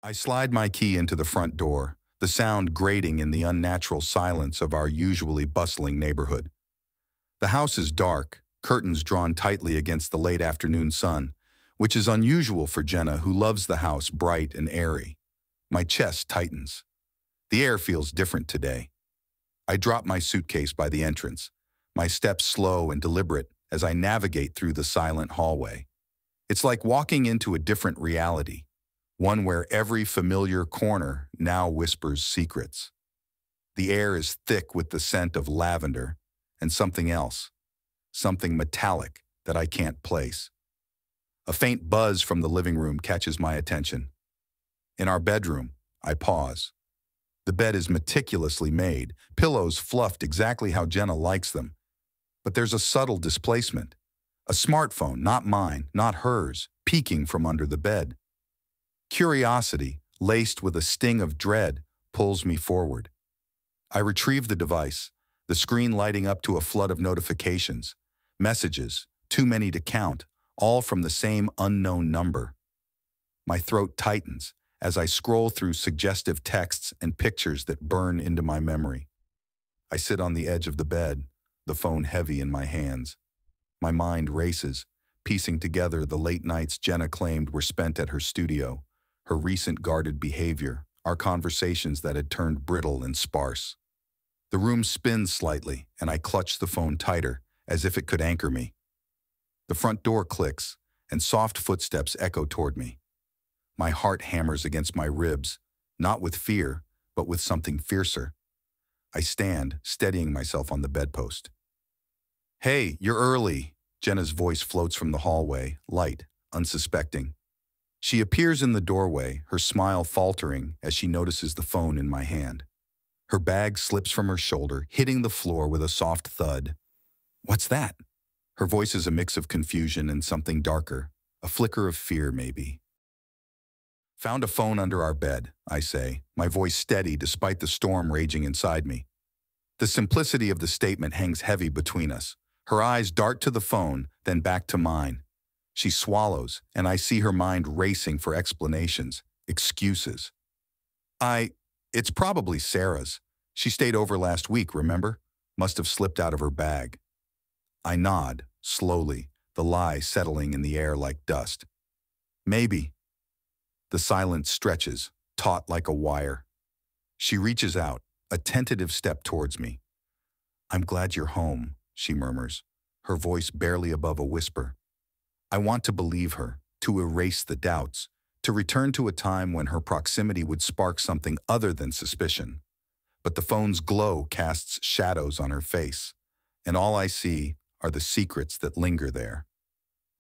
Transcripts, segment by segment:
I slide my key into the front door, the sound grating in the unnatural silence of our usually bustling neighborhood. The house is dark, curtains drawn tightly against the late afternoon sun, which is unusual for Jenna, who loves the house bright and airy. My chest tightens. The air feels different today. I drop my suitcase by the entrance, my steps slow and deliberate as I navigate through the silent hallway. It's like walking into a different reality, one where every familiar corner now whispers secrets. The air is thick with the scent of lavender and something else, something metallic that I can't place. A faint buzz from the living room catches my attention. In our bedroom, I pause. The bed is meticulously made, pillows fluffed exactly how Jenna likes them. But there's a subtle displacement. A smartphone, not mine, not hers, peeking from under the bed. Curiosity, laced with a sting of dread, pulls me forward. I retrieve the device, the screen lighting up to a flood of notifications. Messages, too many to count, all from the same unknown number. My throat tightens as I scroll through suggestive texts and pictures that burn into my memory. I sit on the edge of the bed, the phone heavy in my hands. My mind races, piecing together the late nights Jenna claimed were spent at her studio, her recent guarded behavior, our conversations that had turned brittle and sparse. The room spins slightly, and I clutch the phone tighter, as if it could anchor me. The front door clicks, and soft footsteps echo toward me. My heart hammers against my ribs, not with fear, but with something fiercer. I stand, steadying myself on the bedpost. "Hey, you're early," Jenna's voice floats from the hallway, light, unsuspecting. She appears in the doorway, her smile faltering as she notices the phone in my hand. Her bag slips from her shoulder, hitting the floor with a soft thud. "What's that?" Her voice is a mix of confusion and something darker, a flicker of fear maybe. "Found a phone under our bed," I say, my voice steady despite the storm raging inside me. The simplicity of the statement hangs heavy between us. Her eyes dart to the phone, then back to mine. She swallows, and I see her mind racing for explanations, excuses. It's probably Sarah's. She stayed over last week, remember? Must have slipped out of her bag." I nod, slowly, the lie settling in the air like dust. "Maybe." The silence stretches, taut like a wire. She reaches out, a tentative step towards me. "I'm glad you're home," she murmurs, her voice barely above a whisper. I want to believe her, to erase the doubts, to return to a time when her proximity would spark something other than suspicion. But the phone's glow casts shadows on her face, and all I see are the secrets that linger there.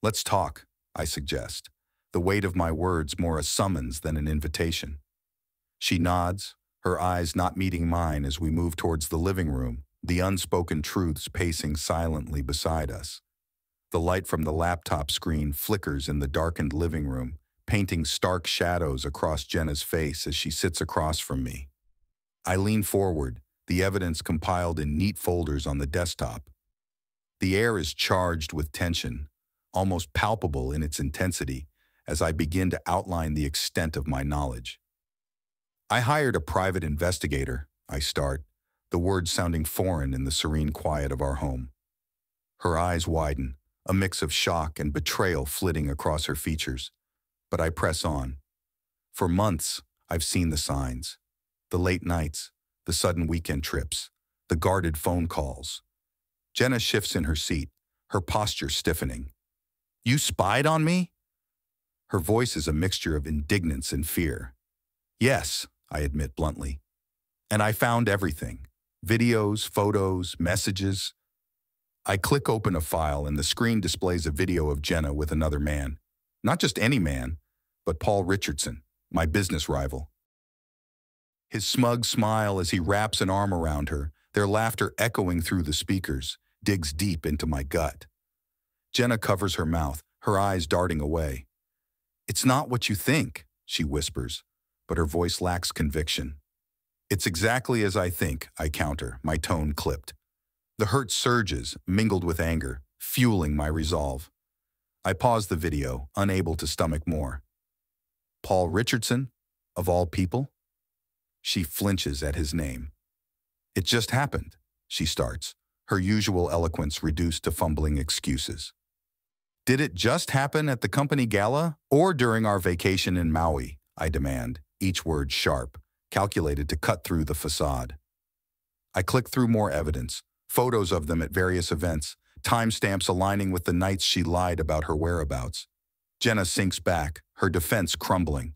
"Let's talk," I suggest, the weight of my words more a summons than an invitation. She nods, her eyes not meeting mine as we move towards the living room, the unspoken truths pacing silently beside us. The light from the laptop screen flickers in the darkened living room, painting stark shadows across Jenna's face as she sits across from me. I lean forward, the evidence compiled in neat folders on the desktop. The air is charged with tension, almost palpable in its intensity, as I begin to outline the extent of my knowledge. "I hired a private investigator," I start, the words sounding foreign in the serene quiet of our home. Her eyes widen, a mix of shock and betrayal flitting across her features. But I press on. For months, I've seen the signs. The late nights, the sudden weekend trips, the guarded phone calls. Jenna shifts in her seat, her posture stiffening. "You spied on me?" Her voice is a mixture of indignance and fear. "Yes," I admit bluntly. "And I found everything. Videos, photos, messages." I click open a file and the screen displays a video of Jenna with another man. Not just any man, but Paul Richardson, my business rival. His smug smile as he wraps an arm around her, their laughter echoing through the speakers, digs deep into my gut. Jenna covers her mouth, her eyes darting away. "It's not what you think," she whispers, but her voice lacks conviction. "It's exactly as I think," I counter, my tone clipped. The hurt surges, mingled with anger, fueling my resolve. I pause the video, unable to stomach more. "Paul Richardson? of all people? She flinches at his name. It just happened, she starts, her usual eloquence reduced to fumbling excuses. Did it just happen at the company gala or during our vacation in Maui? I demand, each word sharp, calculated to cut through the facade. I click through more evidence, photos of them at various events, timestamps aligning with the nights she lied about her whereabouts. Jenna sinks back, her defense crumbling.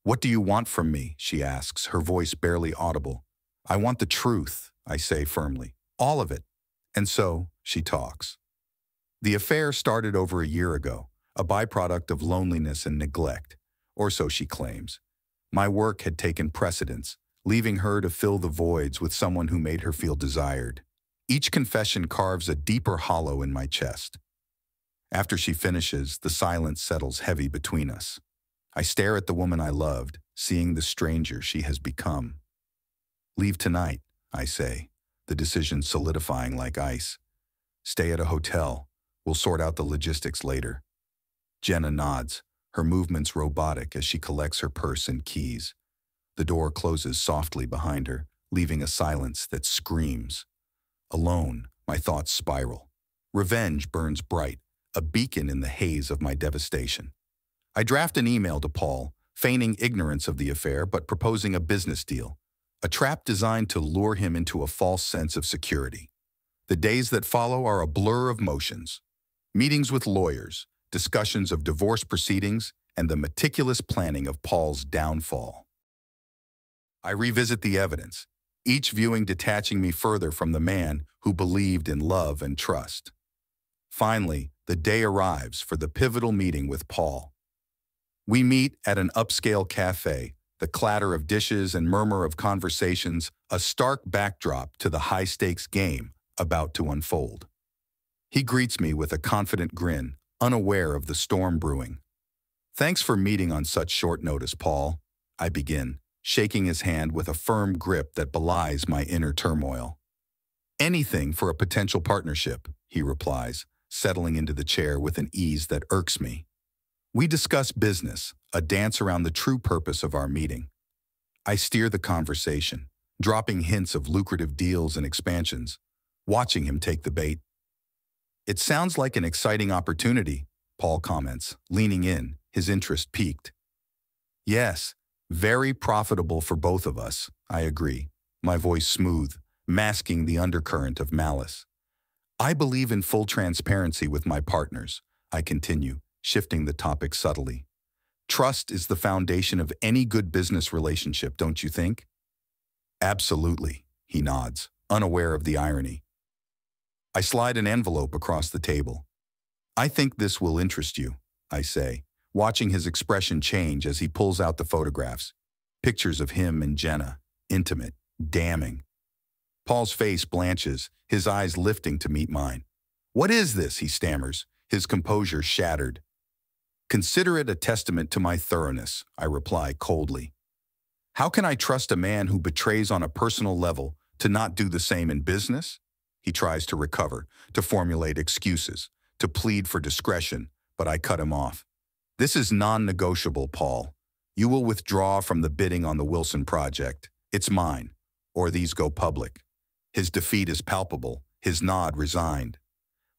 What do you want from me? She asks, her voice barely audible. I want the truth, I say firmly. All of it. And so, she talks. The affair started over a year ago, a byproduct of loneliness and neglect, or so she claims. My work had taken precedence, leaving her to fill the voids with someone who made her feel desired. Each confession carves a deeper hollow in my chest. After she finishes, the silence settles heavy between us. I stare at the woman I loved, seeing the stranger she has become. Leave tonight, I say, the decision solidifying like ice. Stay at a hotel. We'll sort out the logistics later. Jenna nods, her movements robotic as she collects her purse and keys. The door closes softly behind her, leaving a silence that screams. Alone, my thoughts spiral. Revenge burns bright, a beacon in the haze of my devastation. I draft an email to Paul, feigning ignorance of the affair but proposing a business deal, a trap designed to lure him into a false sense of security. The days that follow are a blur of motions. Meetings with lawyers, discussions of divorce proceedings, and the meticulous planning of Paul's downfall. I revisit the evidence, each viewing detaching me further from the man who believed in love and trust. Finally, the day arrives for the pivotal meeting with Paul. We meet at an upscale cafe, the clatter of dishes and murmur of conversations, a stark backdrop to the high-stakes game about to unfold. He greets me with a confident grin, unaware of the storm brewing. Thanks for meeting on such short notice, Paul, I begin, shaking his hand with a firm grip that belies my inner turmoil. Anything for a potential partnership, he replies, settling into the chair with an ease that irks me. We discuss business, a dance around the true purpose of our meeting. I steer the conversation, dropping hints of lucrative deals and expansions, watching him take the bait. It sounds like an exciting opportunity, Paul comments, leaning in, his interest piqued. Yes, very profitable for both of us, I agree, my voice smooth, masking the undercurrent of malice. I believe in full transparency with my partners, I continue, shifting the topic subtly. Trust is the foundation of any good business relationship, don't you think? Absolutely, he nods, unaware of the irony. I slide an envelope across the table. I think this will interest you, I say, watching his expression change as he pulls out the photographs. Pictures of him and Jenna, intimate, damning. Paul's face blanches, his eyes lifting to meet mine. What is this, he stammers, his composure shattered. Consider it a testament to my thoroughness, I reply coldly. How can I trust a man who betrays on a personal level to not do the same in business? He tries to recover, to formulate excuses, to plead for discretion, but I cut him off. This is non-negotiable, Paul. You will withdraw from the bidding on the Wilson project. It's mine, or these go public. His defeat is palpable, his nod resigned.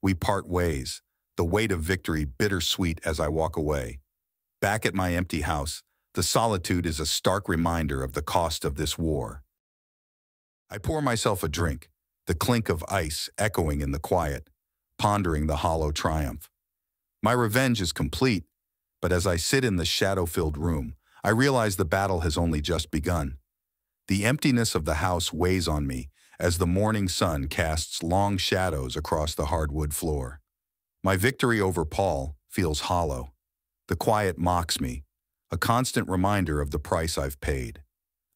We part ways, the weight of victory bittersweet as I walk away. Back at my empty house, the solitude is a stark reminder of the cost of this war. I pour myself a drink, the clink of ice echoing in the quiet, pondering the hollow triumph. My revenge is complete, but as I sit in the shadow-filled room, I realize the battle has only just begun. The emptiness of the house weighs on me as the morning sun casts long shadows across the hardwood floor. My victory over Paul feels hollow. The quiet mocks me, a constant reminder of the price I've paid.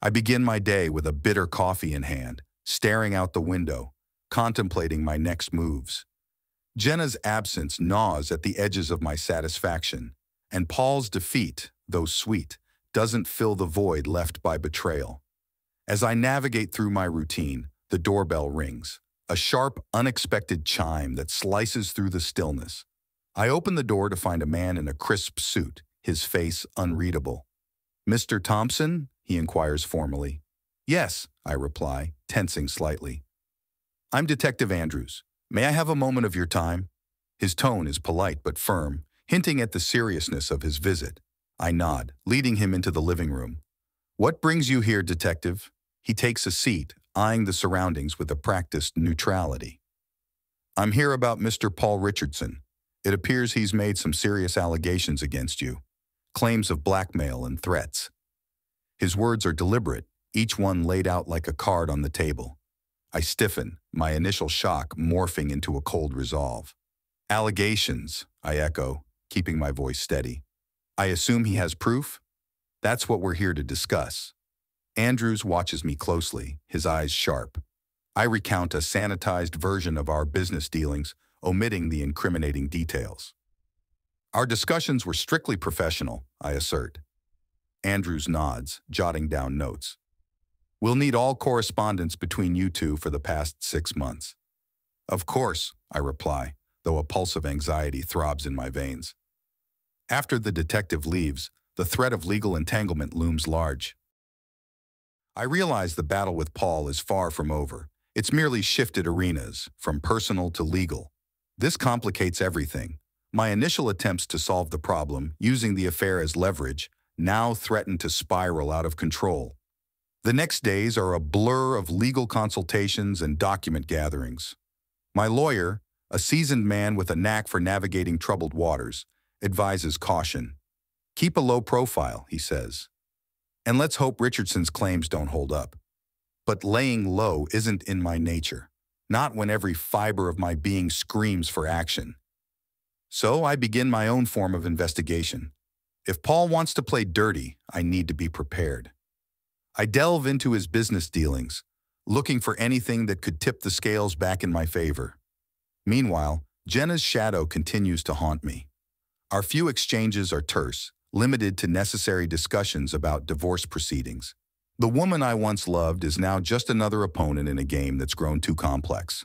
I begin my day with a bitter coffee in hand, staring out the window, contemplating my next moves. Jenna's absence gnaws at the edges of my satisfaction, and Paul's defeat, though sweet, doesn't fill the void left by betrayal. As I navigate through my routine, the doorbell rings, a sharp, unexpected chime that slices through the stillness. I open the door to find a man in a crisp suit, his face unreadable. Mr. Thompson? He inquires formally. Yes, I reply, tensing slightly. I'm Detective Andrews. May I have a moment of your time? His tone is polite but firm, hinting at the seriousness of his visit. I nod, leading him into the living room. What brings you here, Detective? He takes a seat, eyeing the surroundings with a practiced neutrality. I'm here about Mr. Paul Richardson. It appears he's made some serious allegations against you, claims of blackmail and threats. His words are deliberate, each one laid out like a card on the table. I stiffen, my initial shock morphing into a cold resolve. Allegations, I echo, keeping my voice steady. I assume he has proof? That's what we're here to discuss. Andrews watches me closely, his eyes sharp. I recount a sanitized version of our business dealings, omitting the incriminating details. Our discussions were strictly professional, I assert. Andrews nods, jotting down notes. We'll need all correspondence between you two for the past 6 months. Of course, I reply, though a pulse of anxiety throbs in my veins. After the detective leaves, the threat of legal entanglement looms large. I realize the battle with Paul is far from over. It's merely shifted arenas, from personal to legal. This complicates everything. My initial attempts to solve the problem, using the affair as leverage, now threaten to spiral out of control. The next days are a blur of legal consultations and document gatherings. My lawyer, a seasoned man with a knack for navigating troubled waters, advises caution. Keep a low profile, he says. And let's hope Richardson's claims don't hold up. But laying low isn't in my nature, not when every fiber of my being screams for action. So I begin my own form of investigation. If Paul wants to play dirty, I need to be prepared. I delve into his business dealings, looking for anything that could tip the scales back in my favor. Meanwhile, Jenna's shadow continues to haunt me. Our few exchanges are terse, limited to necessary discussions about divorce proceedings. The woman I once loved is now just another opponent in a game that's grown too complex.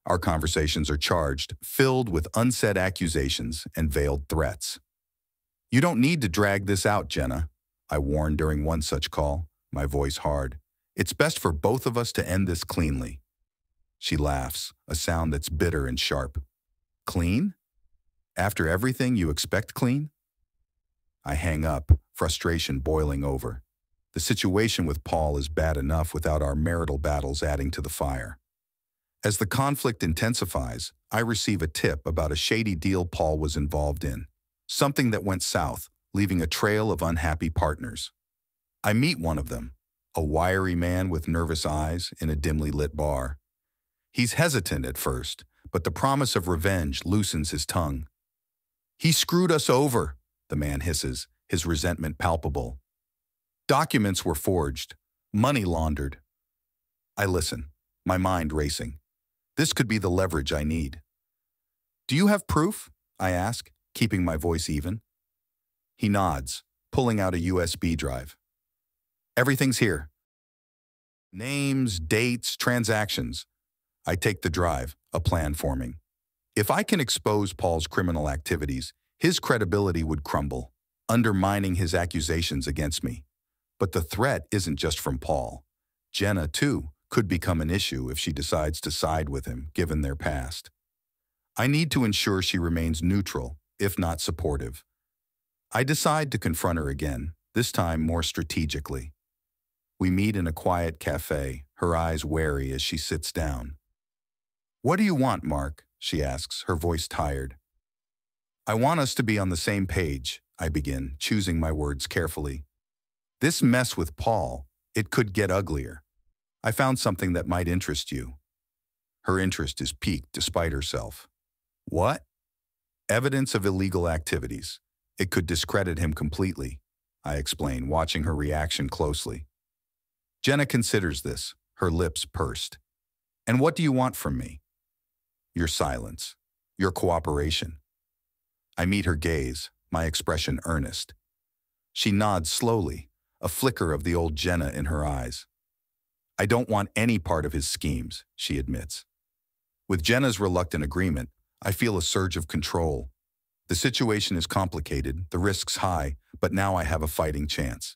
Our conversations are charged, filled with unsaid accusations and veiled threats. You don't need to drag this out, Jenna, I warned during one such call, my voice hard. It's best for both of us to end this cleanly. She laughs, a sound that's bitter and sharp. Clean? After everything you expect clean? I hang up, frustration boiling over. The situation with Paul is bad enough without our marital battles adding to the fire. As the conflict intensifies, I receive a tip about a shady deal Paul was involved in. Something that went south, leaving a trail of unhappy partners. I meet one of them, a wiry man with nervous eyes in a dimly lit bar. He's hesitant at first, but the promise of revenge loosens his tongue. He screwed us over, the man hisses, his resentment palpable. Documents were forged, money laundered. I listen, my mind racing. This could be the leverage I need. Do you have proof? I ask, keeping my voice even. He nods, pulling out a USB drive. Everything's here. Names, dates, transactions. I take the drive, a plan forming. If I can expose Paul's criminal activities, his credibility would crumble, undermining his accusations against me. But the threat isn't just from Paul. Jenna, too, could become an issue if she decides to side with him, given their past. I need to ensure she remains neutral, if not supportive. I decide to confront her again, this time more strategically. We meet in a quiet cafe, her eyes wary as she sits down. What do you want, Mark? She asks, her voice tired. I want us to be on the same page, I begin, choosing my words carefully. This mess with Paul, it could get uglier. I found something that might interest you. Her interest is piqued despite herself. What? Evidence of illegal activities. It could discredit him completely, I explain, watching her reaction closely. Jenna considers this, her lips pursed. And what do you want from me? Your silence, your cooperation. I meet her gaze, my expression earnest. She nods slowly, a flicker of the old Jenna in her eyes. I don't want any part of his schemes, she admits. With Jenna's reluctant agreement, I feel a surge of control. The situation is complicated, the risks high, but now I have a fighting chance.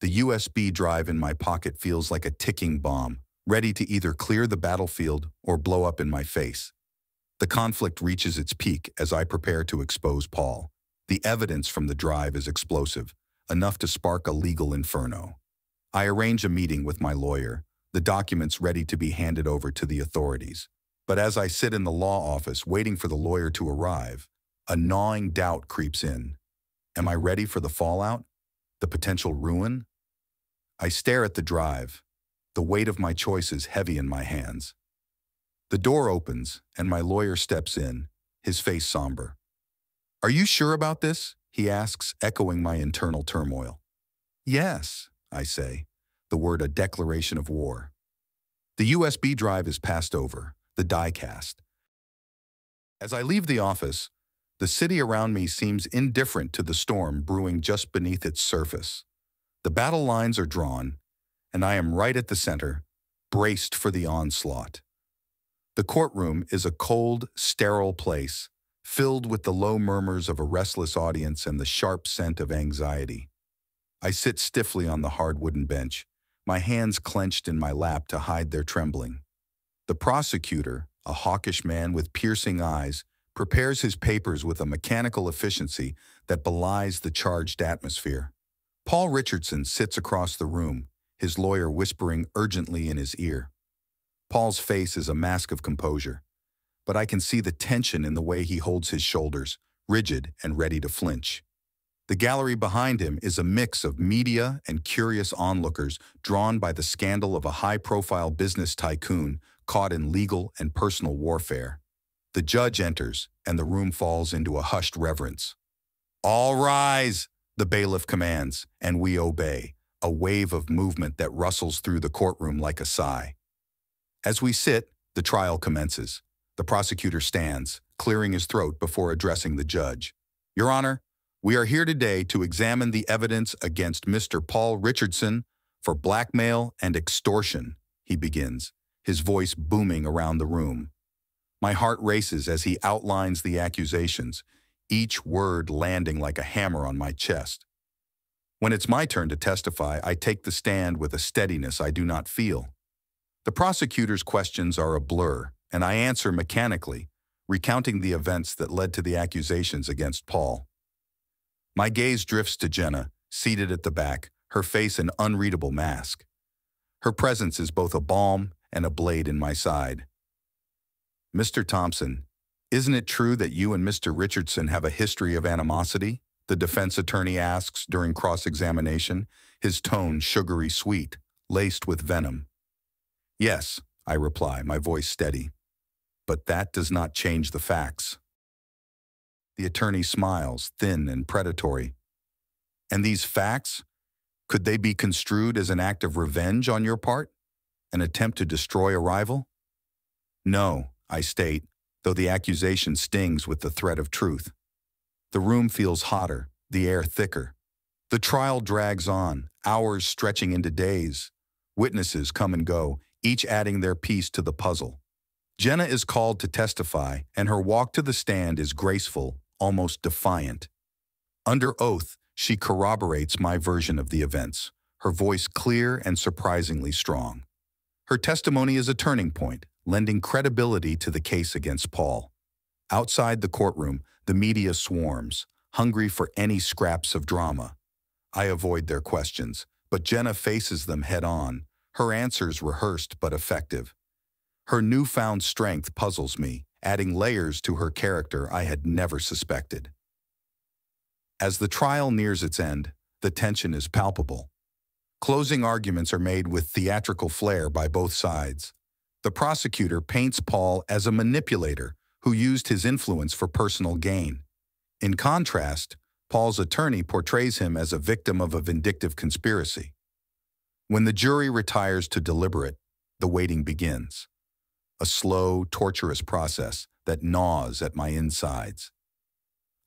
The USB drive in my pocket feels like a ticking bomb, ready to either clear the battlefield or blow up in my face. The conflict reaches its peak as I prepare to expose Paul. The evidence from the drive is explosive, enough to spark a legal inferno. I arrange a meeting with my lawyer, the documents ready to be handed over to the authorities. But as I sit in the law office waiting for the lawyer to arrive, a gnawing doubt creeps in. Am I ready for the fallout? The potential ruin? I stare at the drive, the weight of my choices heavy in my hands. The door opens, and my lawyer steps in, his face somber. "Are you sure about this?" he asks, echoing my internal turmoil. "Yes," I say, the word a declaration of war. The USB drive is passed over, the die cast. As I leave the office, the city around me seems indifferent to the storm brewing just beneath its surface. The battle lines are drawn, and I am right at the center, braced for the onslaught. The courtroom is a cold, sterile place, filled with the low murmurs of a restless audience and the sharp scent of anxiety. I sit stiffly on the hard wooden bench, my hands clenched in my lap to hide their trembling. The prosecutor, a hawkish man with piercing eyes, prepares his papers with a mechanical efficiency that belies the charged atmosphere. Paul Richardson sits across the room, his lawyer whispering urgently in his ear. Paul's face is a mask of composure, but I can see the tension in the way he holds his shoulders, rigid and ready to flinch. The gallery behind him is a mix of media and curious onlookers drawn by the scandal of a high-profile business tycoon caught in legal and personal warfare. The judge enters, and the room falls into a hushed reverence. "All rise," the bailiff commands, and we obey, a wave of movement that rustles through the courtroom like a sigh. As we sit, the trial commences. The prosecutor stands, clearing his throat before addressing the judge. "Your Honor, we are here today to examine the evidence against Mr. Paul Richardson for blackmail and extortion," he begins, his voice booming around the room. My heart races as he outlines the accusations, each word landing like a hammer on my chest. When it's my turn to testify, I take the stand with a steadiness I do not feel. The prosecutor's questions are a blur, and I answer mechanically, recounting the events that led to the accusations against Paul. My gaze drifts to Jenna, seated at the back, her face an unreadable mask. Her presence is both a balm and a blade in my side. "Mr. Thompson, isn't it true that you and Mr. Richardson have a history of animosity?" the defense attorney asks during cross-examination, his tone sugary sweet, laced with venom. "Yes," I reply, my voice steady. "But that does not change the facts." The attorney smiles, thin and predatory. "And these facts, could they be construed as an act of revenge on your part? An attempt to destroy a rival?" "No," I state, though the accusation stings with the threat of truth. The room feels hotter, the air thicker. The trial drags on, hours stretching into days. Witnesses come and go, each adding their piece to the puzzle. Jenna is called to testify, and her walk to the stand is graceful, almost defiant. Under oath, she corroborates my version of the events, her voice clear and surprisingly strong. Her testimony is a turning point, lending credibility to the case against Paul. Outside the courtroom, the media swarms, hungry for any scraps of drama. I avoid their questions, but Jenna faces them head-on, her answers rehearsed but effective. Her newfound strength puzzles me, adding layers to her character I had never suspected. As the trial nears its end, the tension is palpable. Closing arguments are made with theatrical flair by both sides. The prosecutor paints Paul as a manipulator who used his influence for personal gain. In contrast, Paul's attorney portrays him as a victim of a vindictive conspiracy. When the jury retires to deliberate, the waiting begins. A slow, torturous process that gnaws at my insides.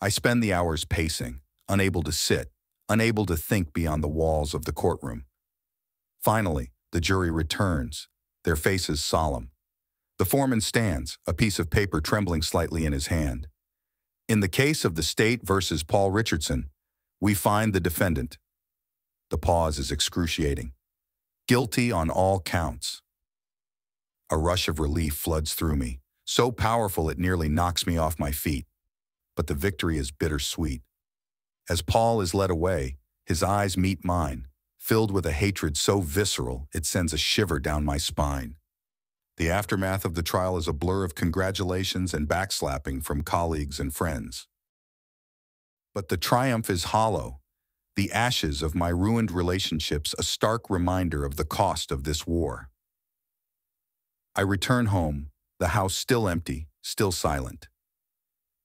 I spend the hours pacing, unable to sit, unable to think beyond the walls of the courtroom. Finally, the jury returns, their faces solemn. The foreman stands, a piece of paper trembling slightly in his hand. In the case of the state versus Paul Richardson, we find the defendant. The pause is excruciating. Guilty on all counts. A rush of relief floods through me, so powerful it nearly knocks me off my feet. But the victory is bittersweet. As Paul is led away, his eyes meet mine, filled with a hatred so visceral it sends a shiver down my spine. The aftermath of the trial is a blur of congratulations and backslapping from colleagues and friends. But the triumph is hollow, the ashes of my ruined relationships a stark reminder of the cost of this war. I return home, the house still empty, still silent.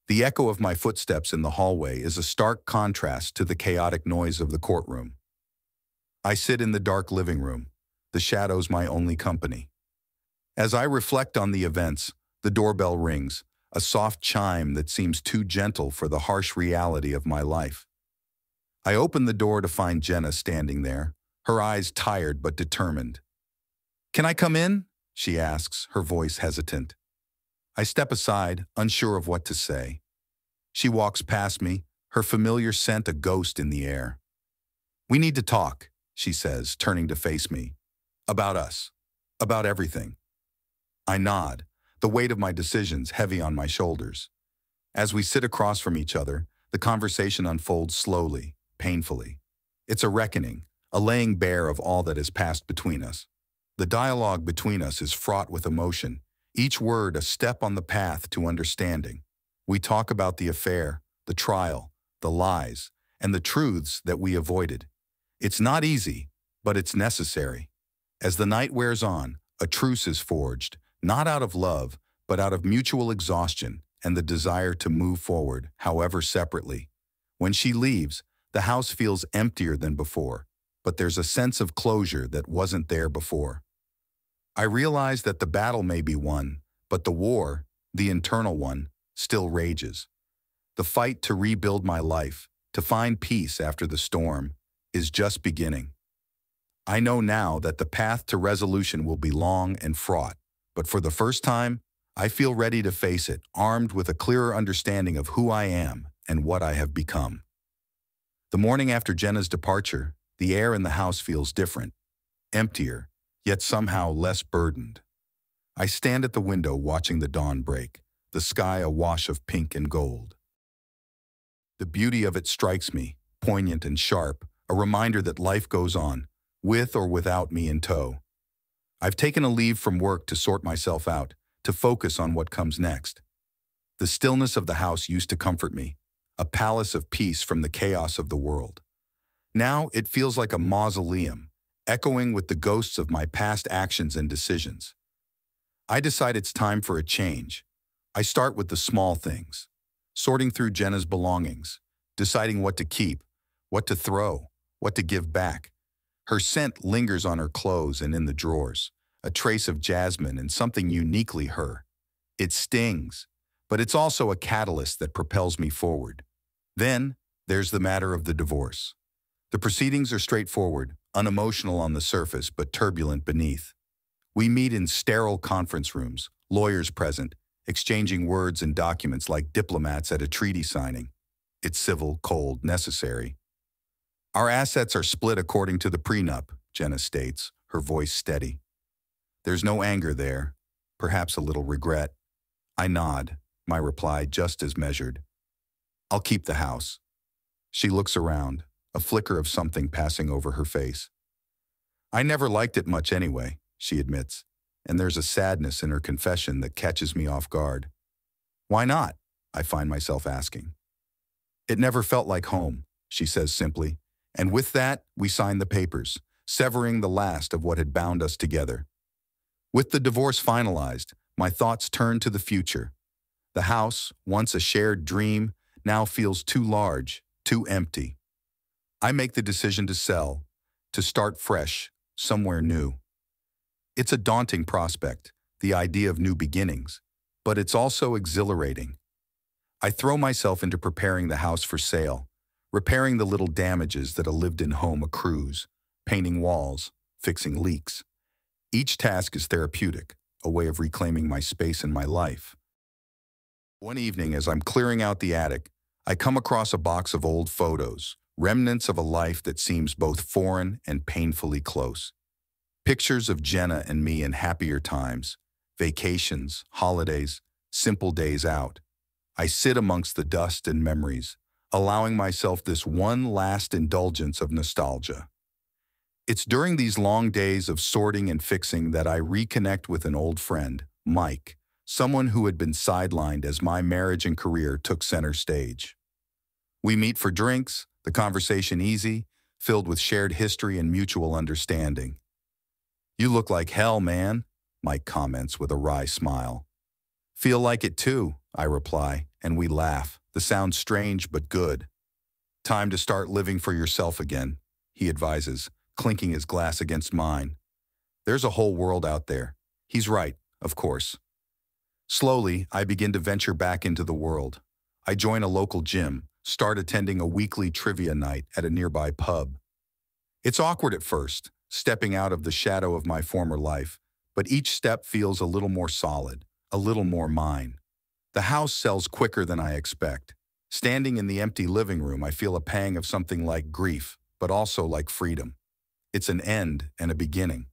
The echo of my footsteps in the hallway is a stark contrast to the chaotic noise of the courtroom. I sit in the dark living room, the shadows my only company. As I reflect on the events, the doorbell rings, a soft chime that seems too gentle for the harsh reality of my life. I open the door to find Jenna standing there, her eyes tired but determined. "Can I come in?" she asks, her voice hesitant. I step aside, unsure of what to say. She walks past me, her familiar scent a ghost in the air. "We need to talk," she says, turning to face me. "About us. About everything." I nod, the weight of my decisions heavy on my shoulders. As we sit across from each other, the conversation unfolds slowly, painfully. It's a reckoning, a laying bare of all that has passed between us. The dialogue between us is fraught with emotion, each word a step on the path to understanding. We talk about the affair, the trial, the lies, and the truths that we avoided. It's not easy, but it's necessary. As the night wears on, a truce is forged, not out of love, but out of mutual exhaustion and the desire to move forward, however separately. When she leaves, the house feels emptier than before, but there's a sense of closure that wasn't there before. I realize that the battle may be won, but the war, the internal one, still rages. The fight to rebuild my life, to find peace after the storm, is just beginning. I know now that the path to resolution will be long and fraught, but for the first time, I feel ready to face it, armed with a clearer understanding of who I am and what I have become. The morning after Jenna's departure, the air in the house feels different, emptier, yet somehow less burdened. I stand at the window watching the dawn break, the sky a wash of pink and gold. The beauty of it strikes me, poignant and sharp, a reminder that life goes on, with or without me in tow. I've taken a leave from work to sort myself out, to focus on what comes next. The stillness of the house used to comfort me, a palace of peace from the chaos of the world. Now it feels like a mausoleum, echoing with the ghosts of my past actions and decisions. I decide it's time for a change. I start with the small things, sorting through Jenna's belongings, deciding what to keep, what to throw, what to give back. Her scent lingers on her clothes and in the drawers, a trace of jasmine and something uniquely her. It stings, but it's also a catalyst that propels me forward. Then, there's the matter of the divorce. The proceedings are straightforward, unemotional on the surface but turbulent beneath. We meet in sterile conference rooms, lawyers present, exchanging words and documents like diplomats at a treaty signing. It's civil, cold, necessary. Our assets are split according to the prenup, Jenna states, her voice steady. There's no anger there, perhaps a little regret. I nod, my reply just as measured. I'll keep the house. She looks around, a flicker of something passing over her face. I never liked it much anyway, she admits, and there's a sadness in her confession that catches me off guard. Why not? I find myself asking. It never felt like home, she says simply, and with that, we sign the papers, severing the last of what had bound us together. With the divorce finalized, my thoughts turn to the future. The house, once a shared dream, now feels too large, too empty. I make the decision to sell, to start fresh, somewhere new. It's a daunting prospect, the idea of new beginnings, but it's also exhilarating. I throw myself into preparing the house for sale, repairing the little damages that a lived-in home accrues, painting walls, fixing leaks. Each task is therapeutic, a way of reclaiming my space in my life. One evening, as I'm clearing out the attic, I come across a box of old photos, remnants of a life that seems both foreign and painfully close. Pictures of Jenna and me in happier times, vacations, holidays, simple days out. I sit amongst the dust and memories, allowing myself this one last indulgence of nostalgia. It's during these long days of sorting and fixing that I reconnect with an old friend, Mike, someone who had been sidelined as my marriage and career took center stage. We meet for drinks, the conversation easy, filled with shared history and mutual understanding. "You look like hell, man," Mike comments with a wry smile. "Feel like it too," I reply, and we laugh. The sound strange but good. "Time to start living for yourself again," he advises, clinking his glass against mine. "There's a whole world out there." He's right, of course. Slowly, I begin to venture back into the world. I join a local gym, start attending a weekly trivia night at a nearby pub. It's awkward at first, stepping out of the shadow of my former life, but each step feels a little more solid, a little more mine. The house sells quicker than I expect. Standing in the empty living room, I feel a pang of something like grief, but also like freedom. It's an end and a beginning.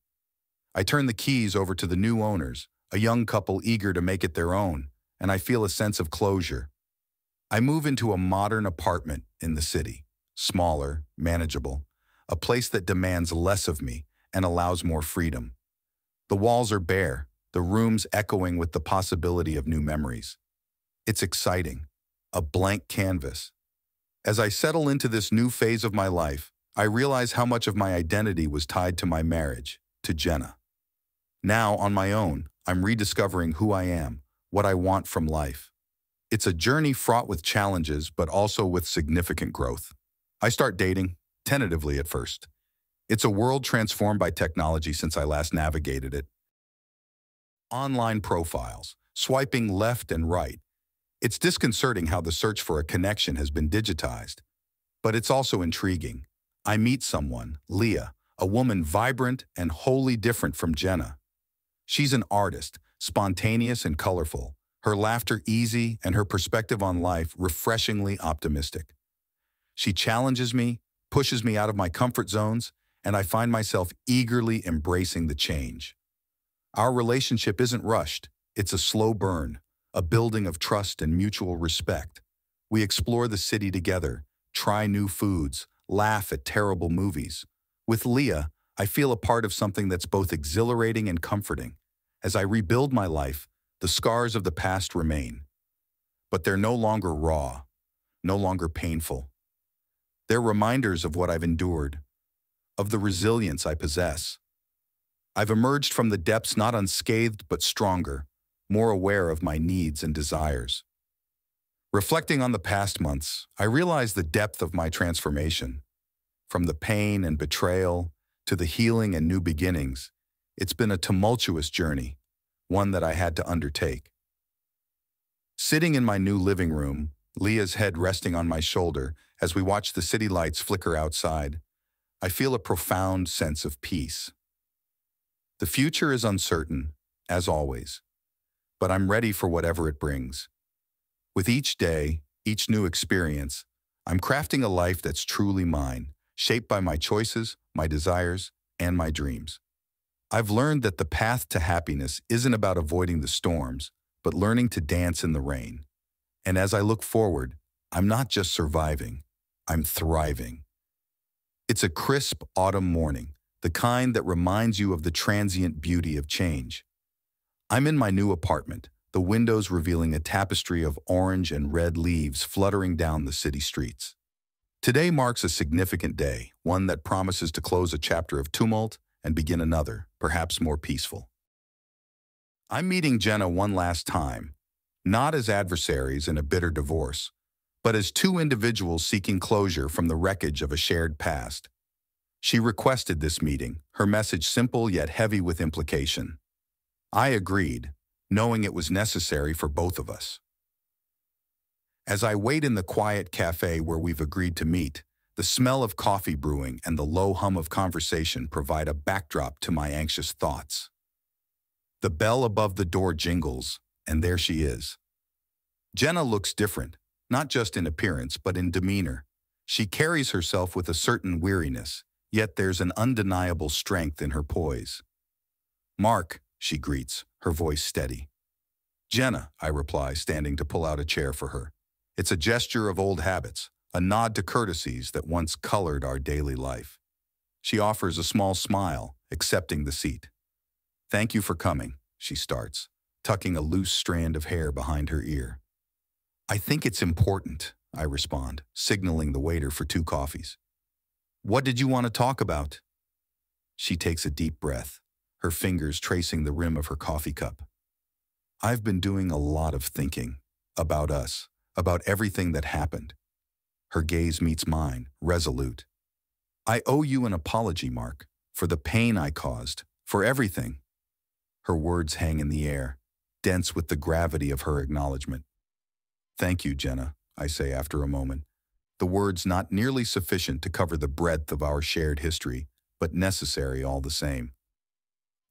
I turn the keys over to the new owners, a young couple eager to make it their own, and I feel a sense of closure. I move into a modern apartment in the city, smaller, manageable, a place that demands less of me and allows more freedom. The walls are bare, the rooms echoing with the possibility of new memories. It's exciting, a blank canvas. As I settle into this new phase of my life, I realize how much of my identity was tied to my marriage, to Jenna. Now, on my own, I'm rediscovering who I am, what I want from life. It's a journey fraught with challenges, but also with significant growth. I start dating, tentatively at first. It's a world transformed by technology since I last navigated it. Online profiles, swiping left and right. It's disconcerting how the search for a connection has been digitized. But it's also intriguing. I meet someone, Leah, a woman vibrant and wholly different from Jenna. She's an artist, spontaneous and colorful, her laughter easy and her perspective on life refreshingly optimistic. She challenges me, pushes me out of my comfort zones, and I find myself eagerly embracing the change. Our relationship isn't rushed, it's a slow burn, a building of trust and mutual respect. We explore the city together, try new foods, laugh at terrible movies. With Leah, I feel a part of something that's both exhilarating and comforting. As I rebuild my life, the scars of the past remain. But they're no longer raw, no longer painful. They're reminders of what I've endured, of the resilience I possess. I've emerged from the depths not unscathed but stronger, more aware of my needs and desires. Reflecting on the past months, I realize the depth of my transformation. From the pain and betrayal to the healing and new beginnings, it's been a tumultuous journey, one that I had to undertake. Sitting in my new living room, Leah's head resting on my shoulder as we watch the city lights flicker outside, I feel a profound sense of peace. The future is uncertain, as always, but I'm ready for whatever it brings. With each day, each new experience, I'm crafting a life that's truly mine, shaped by my choices, my desires, and my dreams. I've learned that the path to happiness isn't about avoiding the storms, but learning to dance in the rain. And as I look forward, I'm not just surviving, I'm thriving. It's a crisp autumn morning, the kind that reminds you of the transient beauty of change. I'm in my new apartment, the windows revealing a tapestry of orange and red leaves fluttering down the city streets. Today marks a significant day, one that promises to close a chapter of tumult and begin another, perhaps more peaceful. I'm meeting Jenna one last time, not as adversaries in a bitter divorce, but as two individuals seeking closure from the wreckage of a shared past. She requested this meeting, her message simple yet heavy with implication. I agreed, knowing it was necessary for both of us. As I wait in the quiet cafe where we've agreed to meet, the smell of coffee brewing and the low hum of conversation provide a backdrop to my anxious thoughts. The bell above the door jingles, and there she is. Jenna looks different, not just in appearance but in demeanor. She carries herself with a certain weariness, yet there's an undeniable strength in her poise. "Mark," she greets, her voice steady. "Jenna," I reply, standing to pull out a chair for her. It's a gesture of old habits, a nod to courtesies that once colored our daily life. She offers a small smile, accepting the seat. "Thank you for coming," she starts, tucking a loose strand of hair behind her ear. "I think it's important," I respond, signaling the waiter for 2 coffees. "What did you want to talk about?" She takes a deep breath, her fingers tracing the rim of her coffee cup. "I've been doing a lot of thinking about us, about everything that happened." Her gaze meets mine, resolute. "I owe you an apology, Mark, for the pain I caused, for everything." Her words hang in the air, dense with the gravity of her acknowledgement. "Thank you, Jenna," I say after a moment, the words not nearly sufficient to cover the breadth of our shared history, but necessary all the same.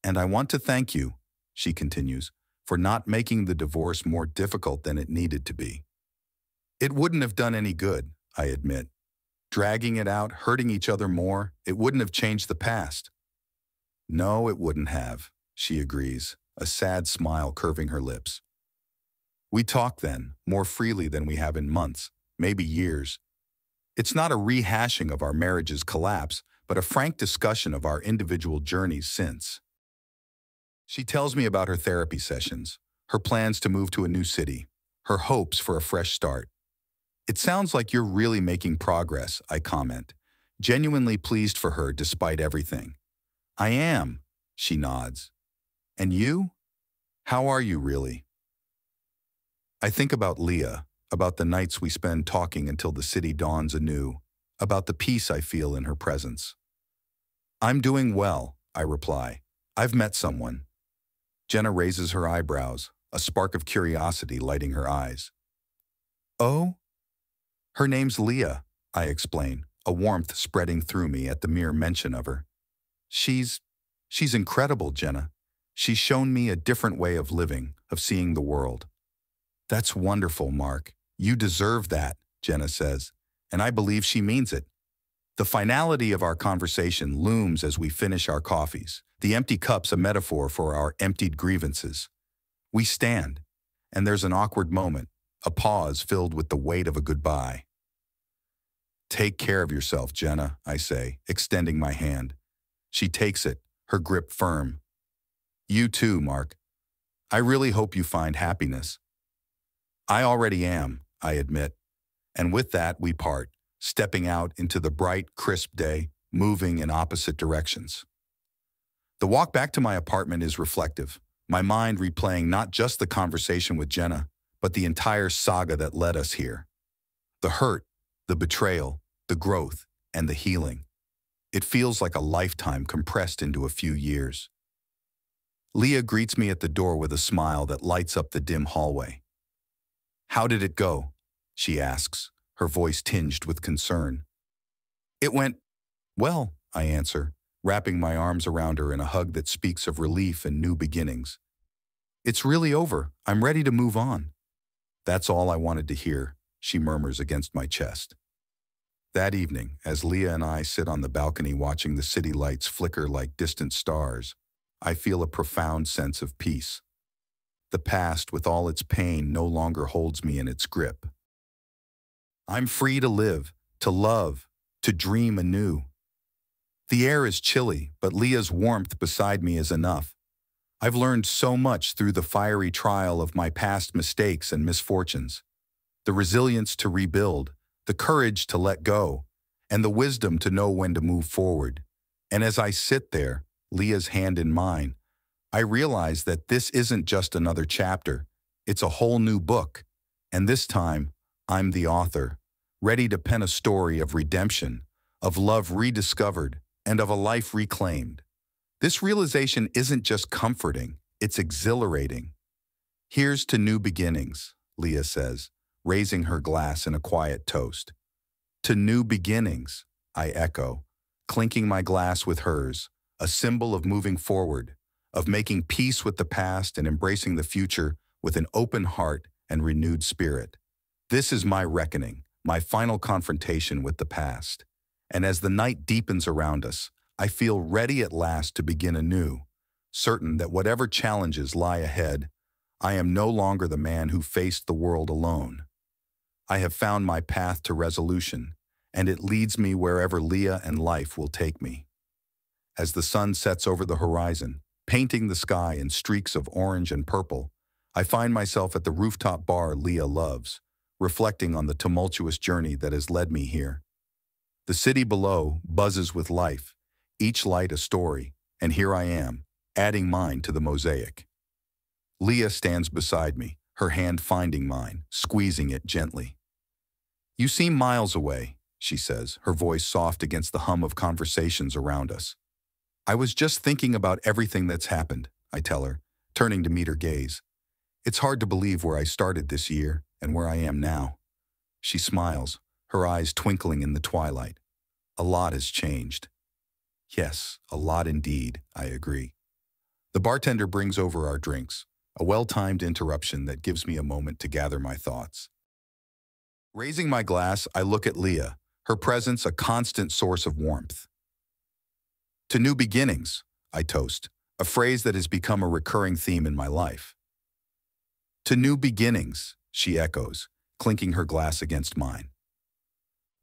"And I want to thank you," she continues, "for not making the divorce more difficult than it needed to be." "It wouldn't have done any good," I admit. "Dragging it out, hurting each other more, it wouldn't have changed the past." "No, it wouldn't have," she agrees, a sad smile curving her lips. We talk then, more freely than we have in months, maybe years. It's not a rehashing of our marriage's collapse, but a frank discussion of our individual journeys since. She tells me about her therapy sessions, her plans to move to a new city, her hopes for a fresh start. "It sounds like you're really making progress," I comment, genuinely pleased for her despite everything. "I am," she nods. "And you? How are you really?" I think about Leah, about the nights we spend talking until the city dawns anew, about the peace I feel in her presence. "I'm doing well," I reply. "I've met someone." Jenna raises her eyebrows, a spark of curiosity lighting her eyes. "Oh?" "Her name's Leah," I explain, a warmth spreading through me at the mere mention of her. She's incredible, Jenna. She's shown me a different way of living, of seeing the world." "That's wonderful, Mark. You deserve that," Jenna says, and I believe she means it. The finality of our conversation looms as we finish our coffees, the empty cups a metaphor for our emptied grievances. We stand, and there's an awkward moment, a pause filled with the weight of a goodbye. "Take care of yourself, Jenna," I say, extending my hand. She takes it, her grip firm. "You too, Mark. I really hope you find happiness." "I already am," I admit. And with that, we part, stepping out into the bright, crisp day, moving in opposite directions. The walk back to my apartment is reflective, my mind replaying not just the conversation with Jenna, but the entire saga that led us here. The hurt, the betrayal, the growth, and the healing. It feels like a lifetime compressed into a few years. Leah greets me at the door with a smile that lights up the dim hallway. "How did it go?" she asks, her voice tinged with concern. "It went well," I answer, wrapping my arms around her in a hug that speaks of relief and new beginnings. "It's really over. I'm ready to move on." "That's all I wanted to hear," she murmurs against my chest. That evening, as Leah and I sit on the balcony watching the city lights flicker like distant stars, I feel a profound sense of peace. The past, with all its pain, no longer holds me in its grip. I'm free to live, to love, to dream anew. The air is chilly, but Leah's warmth beside me is enough. I've learned so much through the fiery trial of my past mistakes and misfortunes. The resilience to rebuild, the courage to let go, and the wisdom to know when to move forward. And as I sit there, Leah's hand in mine, I realize that this isn't just another chapter, it's a whole new book. And this time, I'm the author, ready to pen a story of redemption, of love rediscovered, and of a life reclaimed. This realization isn't just comforting, it's exhilarating. "Here's to new beginnings," Leah says, raising her glass in a quiet toast. "To new beginnings," I echo, clinking my glass with hers, a symbol of moving forward, of making peace with the past and embracing the future with an open heart and renewed spirit. This is my reckoning, my final confrontation with the past. And as the night deepens around us, I feel ready at last to begin anew, certain that whatever challenges lie ahead, I am no longer the man who faced the world alone. I have found my path to resolution, and it leads me wherever Leah and life will take me. As the sun sets over the horizon, painting the sky in streaks of orange and purple, I find myself at the rooftop bar Leah loves, reflecting on the tumultuous journey that has led me here. The city below buzzes with life, each light a story, and here I am, adding mine to the mosaic. Leah stands beside me, her hand finding mine, squeezing it gently. "You seem miles away," she says, her voice soft against the hum of conversations around us. "I was just thinking about everything that's happened," I tell her, turning to meet her gaze. "It's hard to believe where I started this year and where I am now." She smiles, her eyes twinkling in the twilight. "A lot has changed." "Yes, a lot indeed," I agree. The bartender brings over our drinks, a well-timed interruption that gives me a moment to gather my thoughts. Raising my glass, I look at Leah, her presence a constant source of warmth. "To new beginnings," I toast, a phrase that has become a recurring theme in my life. "To new beginnings," she echoes, clinking her glass against mine.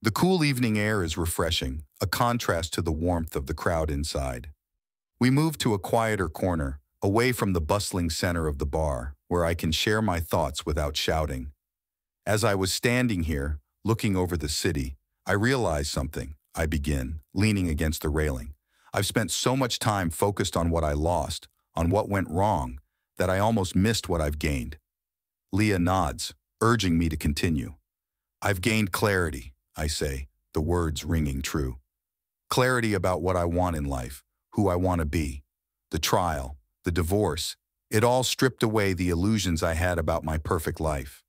The cool evening air is refreshing, a contrast to the warmth of the crowd inside. We move to a quieter corner, away from the bustling center of the bar, where I can share my thoughts without shouting. As I was standing here, looking over the city, I realized something. I begin, leaning against the railing. I've spent so much time focused on what I lost, on what went wrong, that I almost missed what I've gained. Leah nods, urging me to continue. "I've gained clarity," I say, the words ringing true. Clarity about what I want in life, who I want to be. The trial, the divorce, it all stripped away the illusions I had about my perfect life.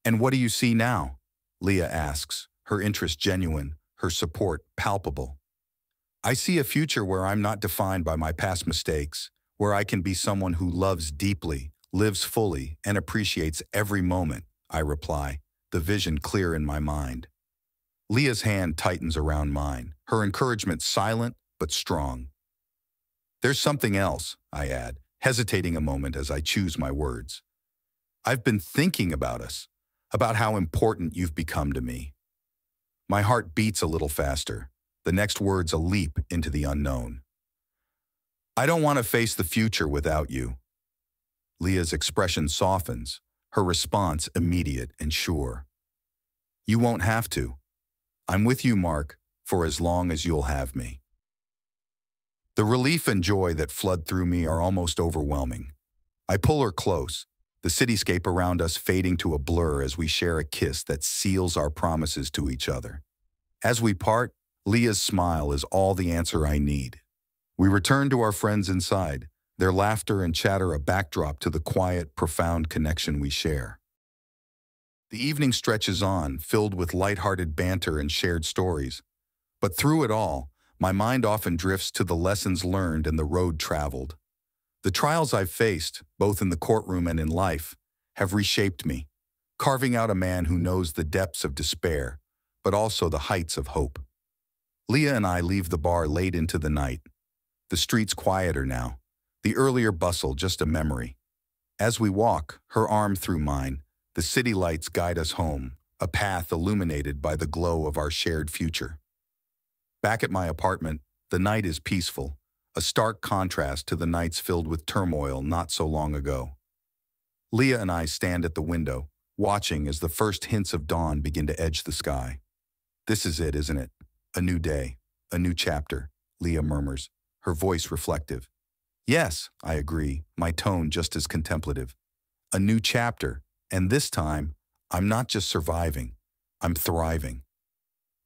"And what do you see now?" Leah asks, her interest genuine, her support palpable. "I see a future where I'm not defined by my past mistakes, where I can be someone who loves deeply, lives fully, and appreciates every moment," I reply, the vision clear in my mind. Leah's hand tightens around mine, her encouragement silent but strong. "There's something else," I add, hesitating a moment as I choose my words. "I've been thinking about us, about how important you've become to me." My heart beats a little faster, the next words a leap into the unknown. "I don't want to face the future without you." Leah's expression softens, her response immediate and sure. "You won't have to. I'm with you, Mark, for as long as you'll have me." The relief and joy that flood through me are almost overwhelming. I pull her close, the cityscape around us fading to a blur as we share a kiss that seals our promises to each other. As we part, Leah's smile is all the answer I need. We return to our friends inside, their laughter and chatter a backdrop to the quiet, profound connection we share. The evening stretches on, filled with light-hearted banter and shared stories. But through it all, my mind often drifts to the lessons learned and the road traveled. The trials I've faced, both in the courtroom and in life, have reshaped me, carving out a man who knows the depths of despair, but also the heights of hope. Leah and I leave the bar late into the night. The streets quieter now, the earlier bustle just a memory. As we walk, her arm through mine, the city lights guide us home, a path illuminated by the glow of our shared future. Back at my apartment, the night is peaceful, a stark contrast to the nights filled with turmoil not so long ago. Leah and I stand at the window, watching as the first hints of dawn begin to edge the sky. "This is it, isn't it? A new day, a new chapter," Leah murmurs, her voice reflective. "Yes," I agree, my tone just as contemplative. "A new chapter, and this time, I'm not just surviving, I'm thriving."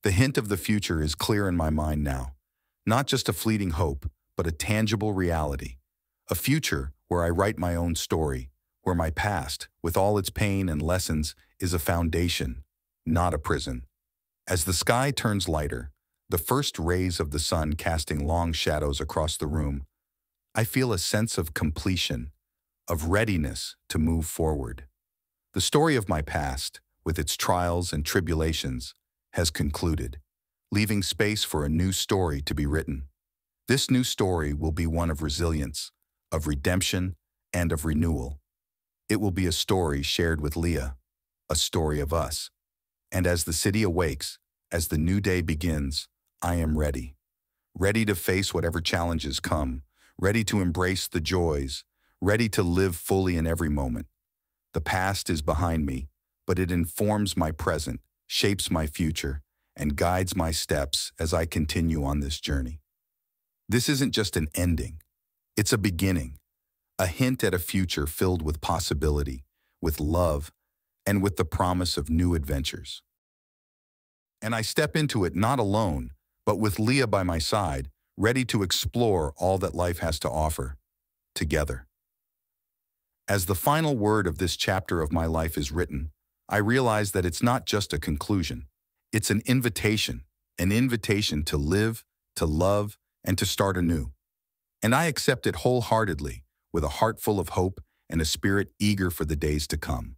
The hint of the future is clear in my mind now, not just a fleeting hope, but a tangible reality. A future where I write my own story, where my past, with all its pain and lessons, is a foundation, not a prison. As the sky turns lighter, the first rays of the sun casting long shadows across the room, I feel a sense of completion, of readiness to move forward. The story of my past, with its trials and tribulations, has concluded, leaving space for a new story to be written. This new story will be one of resilience, of redemption, and of renewal. It will be a story shared with Leah, a story of us. And as the city awakes, as the new day begins, I am ready. Ready to face whatever challenges come, ready to embrace the joys, ready to live fully in every moment. The past is behind me, but it informs my present, shapes my future, and guides my steps as I continue on this journey. This isn't just an ending. It's a beginning, a hint at a future filled with possibility, with love, and with the promise of new adventures. And I step into it not alone, but with Leah by my side, ready to explore all that life has to offer, together. As the final word of this chapter of my life is written, I realize that it's not just a conclusion. It's an invitation to live, to love, and to start anew. And I accept it wholeheartedly, with a heart full of hope and a spirit eager for the days to come.